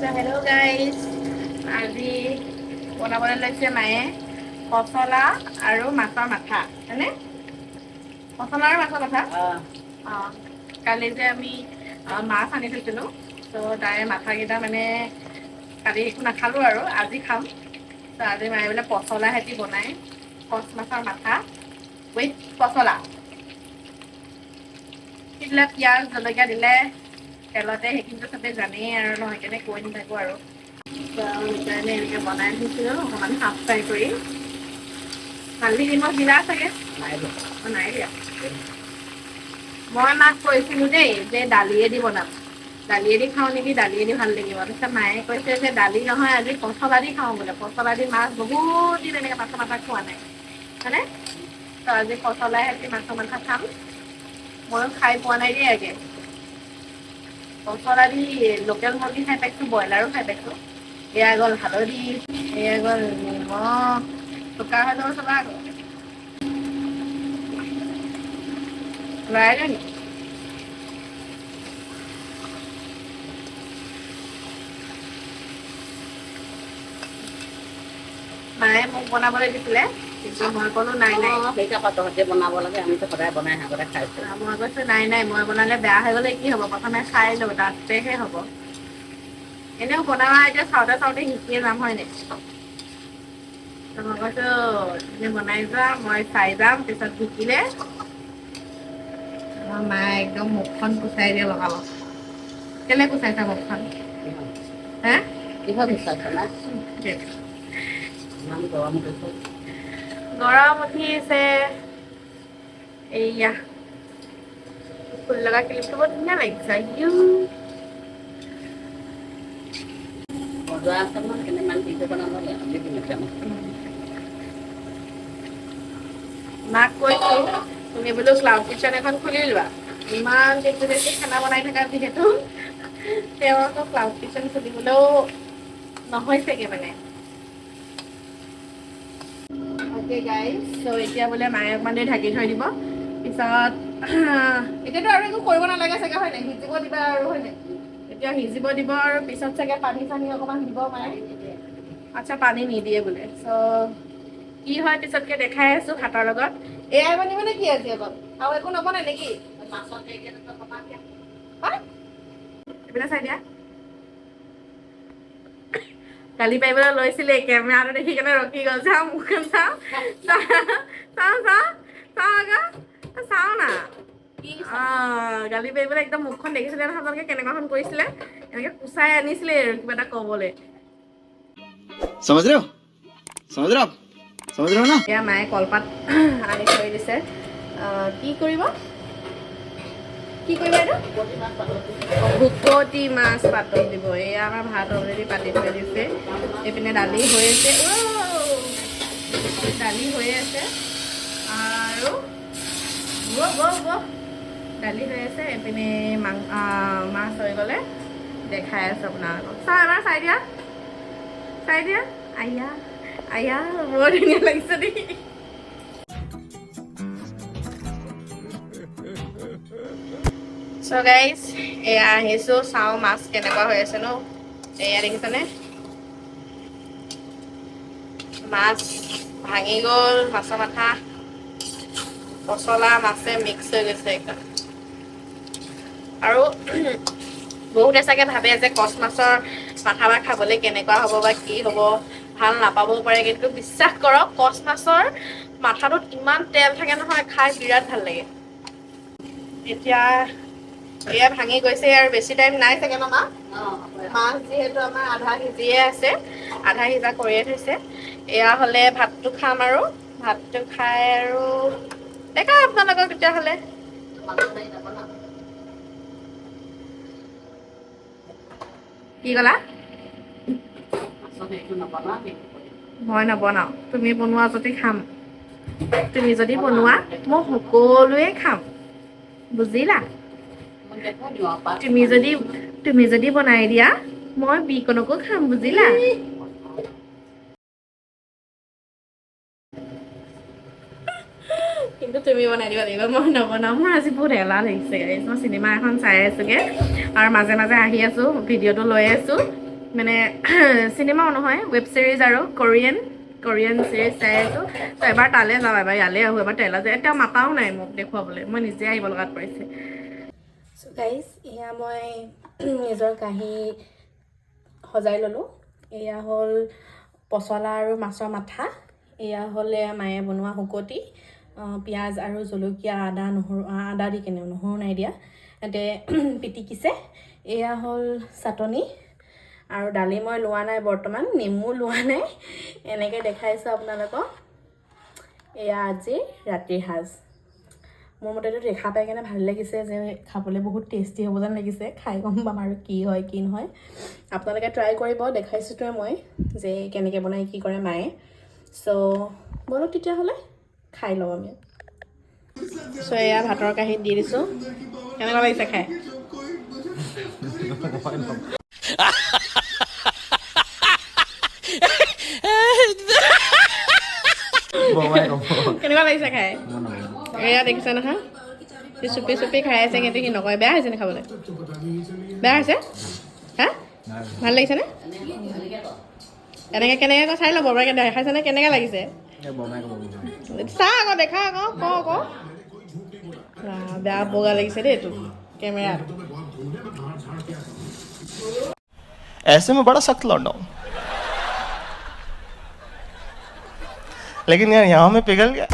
So hello guys, আজি বনাবলৈ লৈছে মায়ে পচলা আৰু মাছৰ মাথা হয়নে? পচলা আৰু মাছৰ মাথা কালি যে আমি মাছ আনি থৈছিলোঁ তো তাৰে মাথাকেইটা মানে কালি একো নাখালোঁ আৰু আজি খাম। তো আজি মায়ে বোলে পচলা হেতি বনাই কচ মাছৰ মাথা উইথ পচলা সেইবিলাক পিঁয়াজ জলকীয়া দিলে তেলতে সেইখিনিতো চবেই জানেই আৰু নহয় সেইকাৰণে কৈ নাথাকোঁ আৰু সেইকাৰণে এনেকৈ বনাই থৈছিলোঁ অকণমান হাফ ফ্ৰাই কৰি হালধি নিমখ দিলা চাগে নাই দিয়া। মই মাক কৈছিলোঁ দেই যে দালিয়েদি বনাম, দালিয়েদি খাওঁ নেকি, দালিয়েদি ভাল লাগিব। তাৰপিছত মায়ে কৈছে যে দালি নহয় আজি পচলা দি খাওঁ বোলে, পচলা দি মাছ বহুত দিন এনেকৈ মাছৰ মাথা খোৱা নাই হয়নে? তো আজি পচলাই সৈতে মাছৰ মাথা খাম। ময়ো খাই পোৱা নাই দেই আগে পচলা দি লোকেল মুৰ্গী খাই পাইছোঁ, ব্ৰইলাৰো খাই পাইছোঁ। এয়া গ'ল হালধি, এয়া গ'ল নিমখ, চোকা হৈ যাব চবা আকৌ লৰাই দিওঁ নেকি? মায়ে মোক বনাবলৈ দিছিলে কিন্তু মই ক'লো নাই নাই তহঁতে বনাব লাগে, আমিতো সদায় বনাই আগতে খাইছোঁ। মই কৈছোঁ নাই নাই মই বনালে বেয়া হৈ গ'লে কি হ'ব, প্ৰথমে খাই লওঁ তাৰপিছতহে হ'ব। এনেও বনাবা এতিয়া চাওঁতে চাওঁতে শিকিয়ে যাম হয় নাই? মই কৈছোঁ তুমি বনাই যোৱা মই চাই যাম, পিছত শিকিলে আমাৰ মায়ে একদম মুখখন কুচাই দিয়ে লগালগ। কেলে কুচাইছা মুখখন? হে কিহৰ বিচাৰিছ না? ইমান গৰম কৰিছে। গৰম উঠিছে। এইয়া ফুল লগা ক্লিপটো বৰ ধুনীয়া লাগিছে। সজোৱা আছে নহয় কেনেমান ভিডিঅ' বনাব লাগে। মাক কৈছোঁ তুমি বোলো ক্লাউড কিটচেন এখন খুলি লোৱা, ইমান টেষ্টি টেষ্টি খানা বনাই থাকা যিহেতু তেওঁ আকৌ ক্লাউড কিটচেন খুলিবলৈও নহয়ছেগে মানে। অ'কে গাইজ, চ' এতিয়া বোলে মায়ে অকণমান দেৰি ঢাকি থৈ দিব, পিছত এতিয়াতো আৰু একো কৰিব নালাগে চাগে হয় নাই? সিজিব দিবা আৰু হয় নাই? এতিয়া সিজিব দিব আৰু পিছত চাগে পানী চানী অকণমান দিব মায়ে। আচ্ছা পানী নিদিয়ে বোলে। চ' কি হয় পিছতকে দেখাই আছোঁ ভাতৰ লগত। এয়াই বনিব নে কি আজি অকল আৰু একো নবনাই নেকি? এইপিনে চাই দিয়া। গালি পাৰিবলৈ লৈছিলে কেমেৰাটো দেখি কেনে ৰখি গ'ল। চাওঁ মুখখন চাওঁ চাওঁ চাওঁ চাওঁ আকৌ চাওঁ না গালি পাৰিবলৈ একদম মুখখন দেখিছিলে নহয় আপোনালোকে কেনেকুৱাখন কৰিছিলে, এনেকৈ কুচাই আনিছিলে আৰু কিবা এটা ক'বলৈ। समझ रहे हो समझ रहे हो आप समझ रहे हो ना। এয়া মায়ে কলপাত আনি থৈ দিছে। কি কৰিব কি কৰিবা এইটো? শুকতি মাছ পাতত দিব। এয়া আমাৰ ভাত অলৰেডি পাতি থৈ দিছে। এইপিনে দালি হৈ আছে, দালি হৈ আছে আৰু দালি হৈ আছে। এইপিনে মাছ হৈ গ'লে দেখাই আছোঁ আপোনালোকক। চাওঁ এবাৰ চাই দিয়া চাই দিয়া। আয়া আয়া বৰ ধুনীয়া লাগিছে দেই। চ' গাইজ এয়া আহিছোঁ, চাওঁ মাছ কেনেকুৱা হৈ আছে ন। এয়া দেখিছেনে মাছ ভাঙি গ'ল, মাছৰ মাথা পচলা মাছে মিক্স হৈ গৈছে একদম। আৰু বহুতে চাগে ভাবে যে কচ মাছৰ মাথা বা খাবলৈ কেনেকুৱা হ'ব বা কি হ'ব, ভাল নাপাবও পাৰে, কিন্তু বিশ্বাস কৰক কচ মাছৰ মাথাটোত ইমান তেল থাকে নহয়, খাই বিৰাট ভাল লাগে। এতিয়া এয়া ভাঙি গৈছে আৰু বেছি টাইম নাই চাগে ন মা? মাছ যিহেতু আমাৰ আধা সিজিয়ে আছে, আধা সিজা কৰিয়ে থৈছে। এয়া হ'লে ভাতটো খাম আৰু ভাতটো খাই আৰু দেখা আপোনালোকক তেতিয়াহ'লে। কি ক'লা? মই নবনাওঁ, তুমি বনোৱা যদি খাম। তুমি যদি বনোৱা মই সকলোৱে খাম, বুজিলা? তুমি যদি বনাই দিয়া মই বিকনকো খাম, বুজিলা? কিন্তু তুমি বনাই দিব লাগিব, মই নবনাওঁ। মোৰ আজি বহুত এলাহ লাগিছে। মই চিনেমা এখন চাই আছোঁগৈ আৰু মাজে মাজে আহি আছোঁ, ভিডিঅ'টো লৈ আছোঁ। মানে চিনেমাও নহয়, ৱেব ছিৰিজ আৰু কোৰিয়ান ছিৰিজ চাই আছোঁ। তো এবাৰ তালৈ যাওঁ, এবাৰ ইয়ালৈ আহোঁ, এবাৰ তেলা যায়। এতিয়া মাতাও নাই মোক দেখুৱাবলৈ, মই নিজে আহিব লগাত পৰিছে। চ' গাইজ, এয়া মই নিজৰ কাঁহী সজাই ল'লোঁ। এয়া হ'ল পচলা আৰু মাছৰ মাথা, এয়া হ'ল মায়ে বনোৱা শুকতি, পিঁয়াজ আৰু জলকীয়া, আদা দি কেনে, নহৰু নাই দিয়া, ইয়াতে পিটিকিছে। এয়া হ'ল চাটনি আৰু দালি মই লোৱা নাই বৰ্তমান, নেমু লোৱা নাই, এনেকৈ দেখাইছোঁ আপোনালোকক। এয়া আজি ৰাতিৰ সাজ। মোৰ মতেতো দেখা পাই কেনে ভাল লাগিছে, যে খাবলৈ বহুত টেষ্টি হ'ব যেন লাগিছে। খাই গম পাম আৰু কি হয় কি নহয়। আপোনালোকে ট্ৰাই কৰিব, দেখাইছোঁটোৱে মই যে কেনেকৈ বনাই কি কৰে মায়ে। চ' বলক তেতিয়াহ'লে খাই লওঁ আমি। চ' এয়া ভাতৰ কাঁহীত দি দিছোঁ। কেনেকুৱা লাগিছে খাই? কেনেকুৱা লাগিছে খাই? এয়া দেখিছে নহয়, চুপি চুপি খাই আছে, কিন্তু সি নকয়। বেয়া হৈছে নে খাবলৈ? বেয়া হৈছে? হা, ভাল লাগিছেনে? এনেকৈ কেনেকৈ চাই ল'ব বাৰু, দেখাইছেনে কেনেকৈ লাগিছে? চা আকৌ, দেখা আকৌ, ক আকৌ। বেয়া বগা লাগিছে দেই এইটো কেমেৰাত। ऐसे में बड़ा सख्त लौंडा हूं, लेकिन यार यहाँ में पिघल गया।